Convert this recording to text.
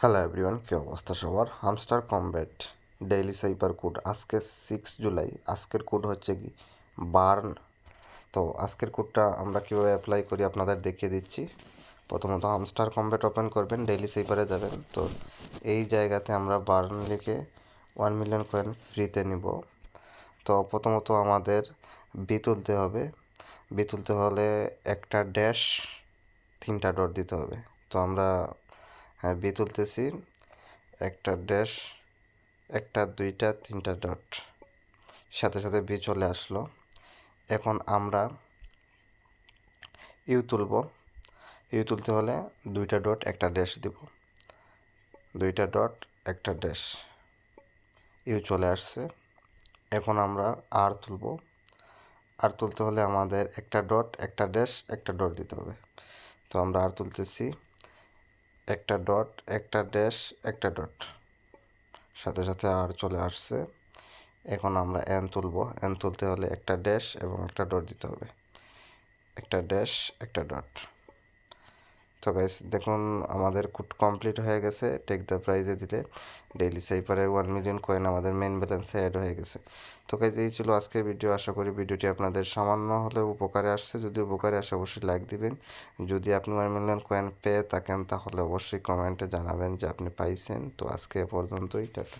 Hello everyone, কী অবস্থা সবার? Hamster combat daily সাইপার code আজকে 6 জুলাই। আজকের কোড হচ্ছে কি বার্ন। তো আজকের কোডটা আমরা কীভাবে অ্যাপ্লাই করি আপনাদের দেখিয়ে দিচ্ছি। প্রথমত হামস্টার কমব্যাট ওপেন করবেন, ডেইলি সাইপারে যাবেন। তো এই জায়গাতে আমরা বার্ন লিখে 1 মিলিয়ন কয়েন ফ্রিতে নিব। তো প্রথমত আমাদের বি তুলতে হবে। বি তুলতে হলে একটা ড্যাশ 3টা ডট দিতে হবে। তো আমরা বি তুলতেছি, একটা ড্যাশ, একটা, দুইটা, 3টা ডট, সাথে সাথে বি চলে আসলো। এখন আমরা ইউ তুলব। ইউ তুলতে হলে 2টা ডট, একটা ড্যাশ দিব, 2টা ডট, একটা ড্যাশ, ইউ চলে আসছে। এখন আমরা আর তুলব। আর তুলতে হলে আমাদের একটা ডট, একটা ড্যাশ, একটা ডট দিতে হবে। তো আমরা আর তুলতেছি, একটা ডট, একটা ড্যাশ, একটা ডট, সাথে সাথে আর চলে আসছে। এখন আমরা এন তুলব। এন তুলতে হলে একটা ড্যাশ এবং একটা ডট দিতে হবে, একটা ড্যাশ, একটা ডট। তো গাইস দেখুন আমাদের কোড কমপ্লিট হয়ে গেছে। টেক দ্য প্রাইজে দিলে ডেইলি সাইপারের 1 মিলিয়ন কয়েন আমাদের মেন ব্যালেন্সে অ্যাড হয়ে গেছে। তো গাইস এই ছিল আজকের ভিডিও। আশা করি ভিডিওটি আপনাদের সামান্য হলেও উপকারে আসছে। যদি উপকারে আসে অবশ্যই লাইক দিবেন। যদি আপনি 1 মিলিয়ন কয়েন পেয়ে থাকেন তাহলে অবশ্যই কমেন্টে জানাবেন যে আপনি পাইছেন। তো আজকে এ পর্যন্তই, টাটা।